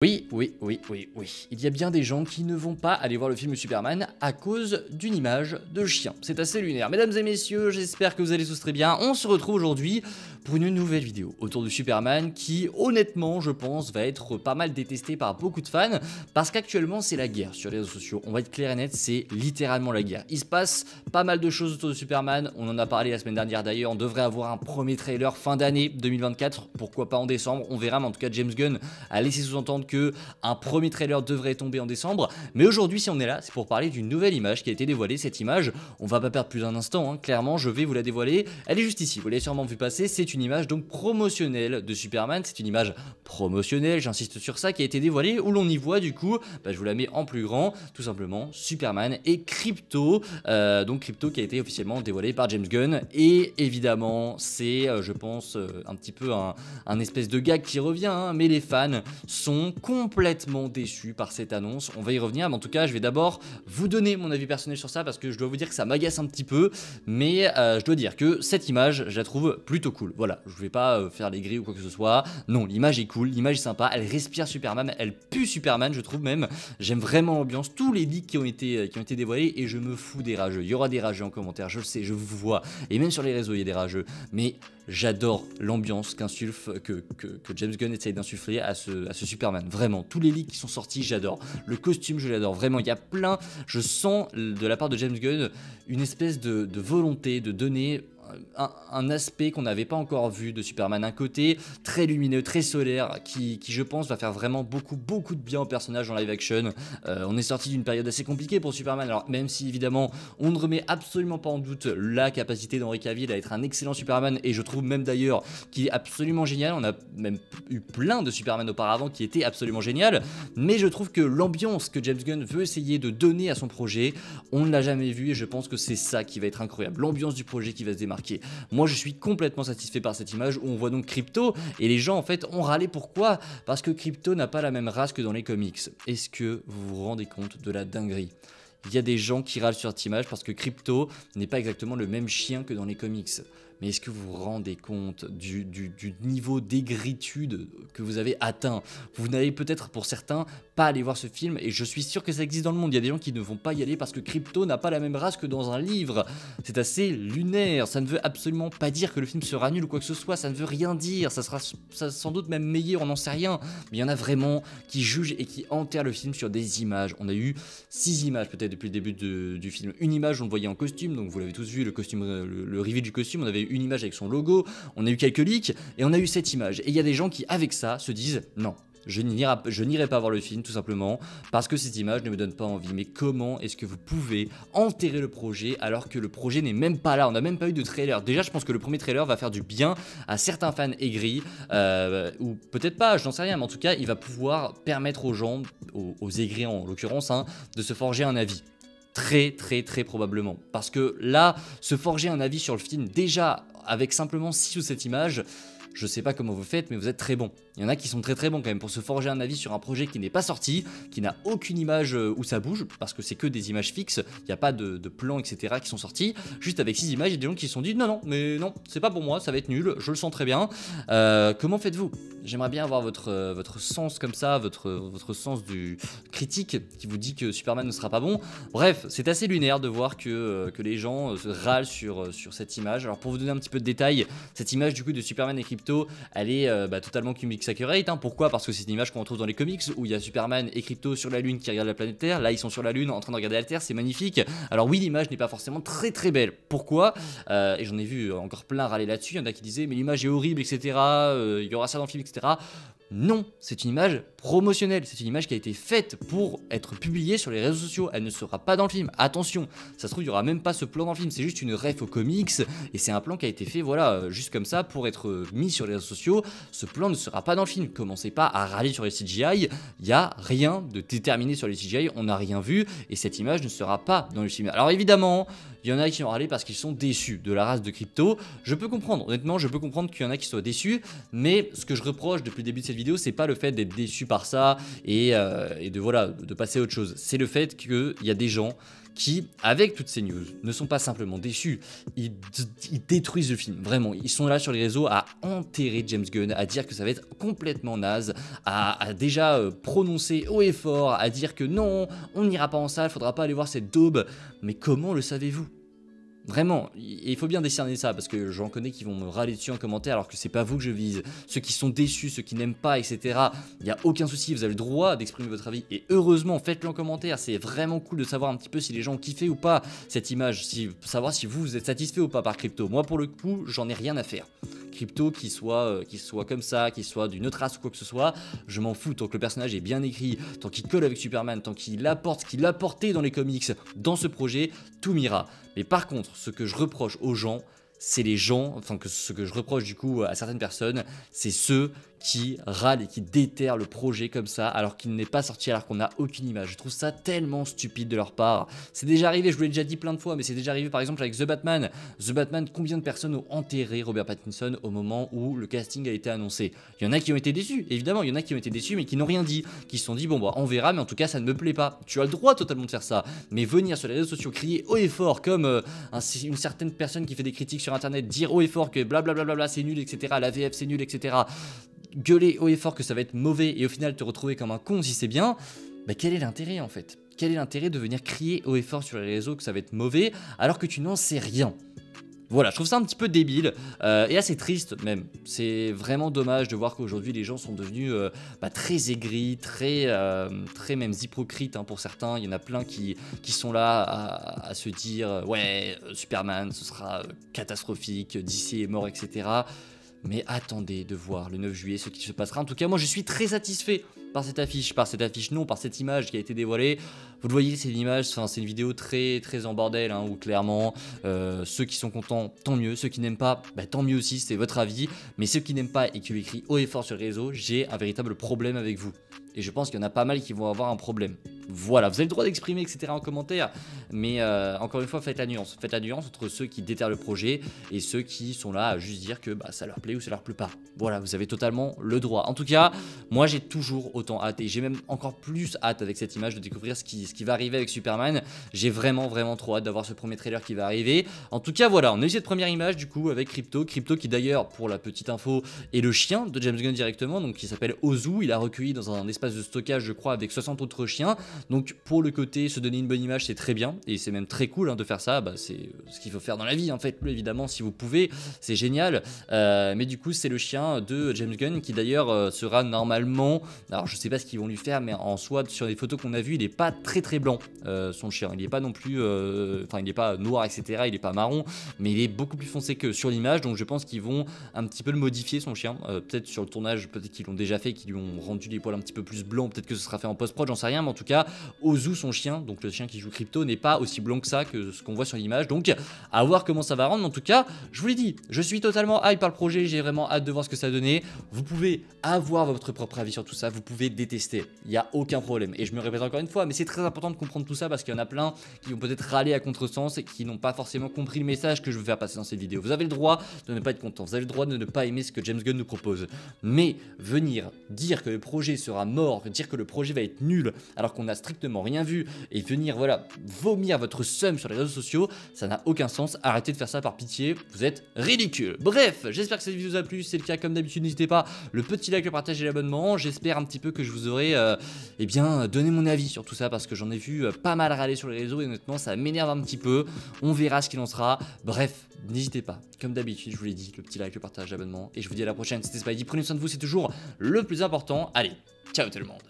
Oui. Il y a bien des gens qui ne vont pas aller voir le film Superman à cause d'une image de chien. C'est assez lunaire. Mesdames et messieurs, j'espère que vous allez tous très bien. On se retrouve aujourd'hui pour une nouvelle vidéo autour de Superman qui, honnêtement, je pense, va être pas mal détesté par beaucoup de fans parce qu'actuellement, c'est la guerre sur les réseaux sociaux. On va être clair et net, c'est littéralement la guerre. Il se passe pas mal de choses autour de Superman. On en a parlé la semaine dernière d'ailleurs. On devrait avoir un premier trailer fin d'année 2024. Pourquoi pas en décembre? On verra, mais en tout cas, James Gunn a laissé sous-entendre que un premier trailer devrait tomber en décembre. Mais aujourd'hui, si on est là, c'est pour parler d'une nouvelle image qui a été dévoilée. Cette image, on va pas perdre plus d'un instant, hein. Clairement, je vais vous la dévoiler. Elle est juste ici, vous l'avez sûrement vu passer. C'est une image donc promotionnelle de Superman. C'est une image promotionnelle, j'insiste sur ça, qui a été dévoilée, où l'on y voit du coup, je vous la mets en plus grand, tout simplement, Superman et Krypto. Donc Krypto qui a été officiellement dévoilé par James Gunn. Et évidemment, c'est, je pense, un petit peu un espèce de gag qui revient, hein, mais les fans sont complètement déçus par cette annonce. On va y revenir, mais en tout cas, je vais d'abord vous donner mon avis personnel sur ça parce que je dois vous dire que ça m'agace un petit peu, mais je dois dire que cette image, je la trouve plutôt cool. Voilà, je vais pas faire les grilles ou quoi que ce soit. Non, l'image est cool, l'image est sympa, elle respire Superman, elle pue Superman, je trouve même. J'aime vraiment l'ambiance, tous les leaks qui ont été dévoilés et je me fous des rageux. Il y aura des rageux en commentaire, je le sais, je vous vois. Et même sur les réseaux, il y a des rageux. Mais j'adore l'ambiance que James Gunn essaye d'insuffler à ce Superman. Vraiment, tous les leaks qui sont sortis, j'adore. Le costume, je l'adore. Vraiment, il y a plein. Je sens de la part de James Gunn une espèce de volonté de donner un aspect qu'on n'avait pas encore vu de Superman, un côté très lumineux, très solaire, qui je pense va faire vraiment beaucoup de bien au personnage en live action. On est sorti d'une période assez compliquée pour Superman, alors même si évidemment on ne remet absolument pas en doute la capacité d'Henry Cavill à être un excellent Superman, et je trouve même d'ailleurs qu'il est absolument génial. On a même eu plein de Superman auparavant qui étaient absolument génial, mais je trouve que l'ambiance que James Gunn veut essayer de donner à son projet, on ne l'a jamais vu, et je pense que c'est ça qui va être incroyable, l'ambiance du projet qui va se démarquer. Moi je suis complètement satisfait par cette image où on voit donc Krypto, et les gens en fait ont râlé. Pourquoi? Parce que Krypto n'a pas la même race que dans les comics. Est-ce que vous vous rendez compte de la dinguerie? Il y a des gens qui râlent sur cette image parce que Krypto n'est pas exactement le même chien que dans les comics. Mais est-ce que vous vous rendez compte du niveau d'aigritude que vous avez atteint? Vous n'allez peut-être pour certains pas aller voir ce film, et je suis sûr que ça existe dans le monde. Il y a des gens qui ne vont pas y aller parce que Krypto n'a pas la même race que dans un livre. C'est assez lunaire, ça ne veut absolument pas dire que le film sera nul ou quoi que ce soit, ça ne veut rien dire, ça sera sans doute même meilleur, on n'en sait rien. Mais il y en a vraiment qui jugent et qui enterrent le film sur des images. On a eu 6 images peut-être depuis le début du film. Une image, on le voyait en costume, donc vous l'avez tous vu, le costume, le reveal du costume, on avait une image avec son logo, on a eu quelques leaks, et on a eu cette image. Et il y a des gens qui, avec ça, se disent non, je n'irai pas voir le film tout simplement parce que cette image ne me donne pas envie. Mais comment est-ce que vous pouvez enterrer le projet alors que le projet n'est même pas là? On n'a même pas eu de trailer. Déjà, je pense que le premier trailer va faire du bien à certains fans aigris, ou peut-être pas, je n'en sais rien, mais en tout cas, il va pouvoir permettre aux gens, aux aigris en l'occurrence, hein, de se forger un avis. Très probablement, parce que là, se forger un avis sur le film déjà avec simplement 6 ou 7 images, je sais pas comment vous faites, mais vous êtes très bon. Il y en a qui sont très bons quand même pour se forger un avis sur un projet qui n'est pas sorti, qui n'a aucune image où ça bouge, parce que c'est que des images fixes, il n'y a pas de plans, etc. qui sont sortis. Juste avec 6 images, il y a des gens qui se sont dit non, c'est pas pour moi, ça va être nul, je le sens très bien. Comment faites-vous? J'aimerais bien avoir votre sens comme ça, votre sens du critique qui vous dit que Superman ne sera pas bon. Bref, c'est assez lunaire de voir que les gens se râlent sur cette image. Alors pour vous donner un petit peu de détails, cette image du coup de Superman et Krypto, elle est totalement comics accurate, hein. Pourquoi? Parce que c'est une image qu'on retrouve dans les comics où il y a Superman et Krypto sur la Lune qui regardent la planète Terre. Là ils sont sur la Lune en train de regarder la Terre, c'est magnifique. Alors oui, l'image n'est pas forcément très belle. Pourquoi? Et j'en ai vu encore plein râler là-dessus. Il y en a qui disaient mais l'image est horrible, etc. Il y aura ça dans le film, etc. Non, c'est une image promotionnelle, c'est une image qui a été faite pour être publiée sur les réseaux sociaux, elle ne sera pas dans le film, attention, ça se trouve il n'y aura même pas ce plan dans le film, c'est juste une ref aux comics, et c'est un plan qui a été fait, voilà, juste comme ça, pour être mis sur les réseaux sociaux. Ce plan ne sera pas dans le film, commencez pas à râler sur les CGI, il n'y a rien de déterminé sur les CGI, on n'a rien vu, et cette image ne sera pas dans le film. Alors évidemment, il y en a qui ont râlé parce qu'ils sont déçus de la race de Krypto, je peux comprendre, honnêtement, je peux comprendre qu'il y en a qui soient déçus, mais ce que je reproche depuis le début de cette vidéo, c'est pas le fait d'être déçu par ça et de passer à autre chose. C'est le fait qu'il y a des gens qui, avec toutes ces news, ne sont pas simplement déçus, ils détruisent le film, vraiment. Ils sont là sur les réseaux à enterrer James Gunn, à dire que ça va être complètement naze, à déjà prononcer haut et fort, à dire que non, on n'ira pas en salle, faudra pas aller voir cette daube. Mais comment le savez-vous ? Vraiment, il faut bien décerner ça, parce que j'en connais qui vont me râler dessus en commentaire alors que c'est pas vous que je vise. Ceux qui sont déçus, ceux qui n'aiment pas, etc. Il n'y a aucun souci, vous avez le droit d'exprimer votre avis. Et heureusement, faites-le en commentaire, c'est vraiment cool de savoir un petit peu si les gens ont kiffé ou pas cette image, savoir si vous êtes satisfait ou pas par Crypto. Moi pour le coup, j'en ai rien à faire. Crypto, qu'il soit comme ça, qu'il soit d'une autre race ou quoi que ce soit, je m'en fous. Tant que le personnage est bien écrit, tant qu'il colle avec Superman, tant qu'il apporte ce qu'il a apporté dans les comics, dans ce projet, tout m'ira. Mais par contre, ce que je reproche aux gens, c'est les gens, ce que je reproche du coup à certaines personnes, c'est ceux qui râlent et qui déterrent le projet comme ça alors qu'il n'est pas sorti, alors qu'on n'a aucune image. Je trouve ça tellement stupide de leur part. C'est déjà arrivé, je vous l'ai déjà dit plein de fois, mais c'est déjà arrivé par exemple avec The Batman. The Batman, combien de personnes ont enterré Robert Pattinson au moment où le casting a été annoncé? Il y en a qui ont été déçus, évidemment, il y en a qui ont été déçus mais qui n'ont rien dit, qui se sont dit bon bah on verra, mais en tout cas ça ne me plaît pas. Tu as le droit totalement de faire ça, mais venir sur les réseaux sociaux crier haut et fort comme une certaine personne qui fait des critiques sur internet, dire haut et fort que blablabla c'est nul, etc., la VF c'est nul, etc., gueuler haut et fort que ça va être mauvais et au final te retrouver comme un con si c'est bien, bah quel est l'intérêt en fait? Quel est l'intérêt de venir crier haut et fort sur les réseaux que ça va être mauvais alors que tu n'en sais rien? Voilà, je trouve ça un petit peu débile et assez triste même. C'est vraiment dommage de voir qu'aujourd'hui les gens sont devenus très aigris, très même hypocrites pour certains. Il y en a plein qui sont là à se dire ouais, Superman ce sera catastrophique, DC est mort, etc. Mais attendez de voir le 9 juillet ce qui se passera. En tout cas, moi je suis très satisfait par cette affiche, par cette image qui a été dévoilée. Vous le voyez, c'est une image, c'est une vidéo très en bordel, où clairement, ceux qui sont contents, tant mieux. Ceux qui n'aiment pas, tant mieux aussi, c'est votre avis. Mais ceux qui n'aiment pas et qui écrit haut et fort sur les réseaux, j'ai un véritable problème avec vous. Et je pense qu'il y en a pas mal qui vont avoir un problème. Voilà, vous avez le droit d'exprimer, etc. en commentaire. Mais encore une fois, faites la nuance. Faites la nuance entre ceux qui déterrent le projet et ceux qui sont là à juste dire que ça leur plaît ou ça leur plaît pas. Voilà, vous avez totalement le droit. En tout cas, moi j'ai toujours autant hâte et j'ai même encore plus hâte avec cette image de découvrir ce qui va arriver avec Superman. J'ai vraiment trop hâte d'avoir ce premier trailer qui va arriver. En tout cas, voilà, on a eu cette première image du coup avec Crypto qui d'ailleurs, pour la petite info, est le chien de James Gunn directement, donc qui s'appelle Ozu. Il a recueilli dans un espace de stockage, je crois, avec 60 autres chiens. Donc pour le côté se donner une bonne image, c'est très bien et c'est même très cool de faire ça. C'est ce qu'il faut faire dans la vie, faites-le évidemment si vous pouvez, c'est génial. Mais du coup, c'est le chien de James Gunn qui d'ailleurs sera normalement, alors je sais pas ce qu'ils vont lui faire, mais en soi sur les photos qu'on a vues, il est pas très blanc, son chien. Il est pas non plus, il est pas noir, etc. Il est pas marron, mais il est beaucoup plus foncé que sur l'image. Donc je pense qu'ils vont un petit peu le modifier, son chien. Peut-être sur le tournage, peut-être qu'ils l'ont déjà fait, qu'ils lui ont rendu les poils un petit peu plus blancs. Peut-être que ce sera fait en post-prod, j'en sais rien, mais en tout cas, Ozu, son chien, donc le chien qui joue Crypto, n'est pas aussi blanc que ça, que ce qu'on voit sur l'image. Donc à voir comment ça va rendre. Mais en tout cas, je vous l'ai dit, je suis totalement hype par le projet. J'ai vraiment hâte de voir ce que ça a donné. Vous pouvez avoir votre propre avis sur tout ça. Vous pouvez détester. Il n'y a aucun problème. Et je me répète encore une fois, mais c'est très important de comprendre tout ça parce qu'il y en a plein qui vont peut-être râler à contresens et qui n'ont pas forcément compris le message que je veux faire passer dans cette vidéo. Vous avez le droit de ne pas être content. Vous avez le droit de ne pas aimer ce que James Gunn nous propose. Mais venir dire que le projet sera mort, dire que le projet va être nul alors qu'on n'a strictement rien vu et venir vomir votre seum sur les réseaux sociaux, ça n'a aucun sens. Arrêtez de faire ça par pitié, vous êtes ridicule. Bref, j'espère que cette vidéo vous a plu. Si c'est le cas, comme d'habitude, n'hésitez pas, le petit like, le partage et l'abonnement. J'espère un petit peu que je vous aurai donné mon avis sur tout ça parce que j'en ai vu pas mal râler sur les réseaux et honnêtement ça m'énerve un petit peu. On verra ce qu'il en sera. Bref, n'hésitez pas, comme d'habitude, je vous l'ai dit, le petit like, le partage, l'abonnement et je vous dis à la prochaine. C'était Spidey, prenez soin de vous, c'est toujours le plus important. Allez, ciao tout le monde.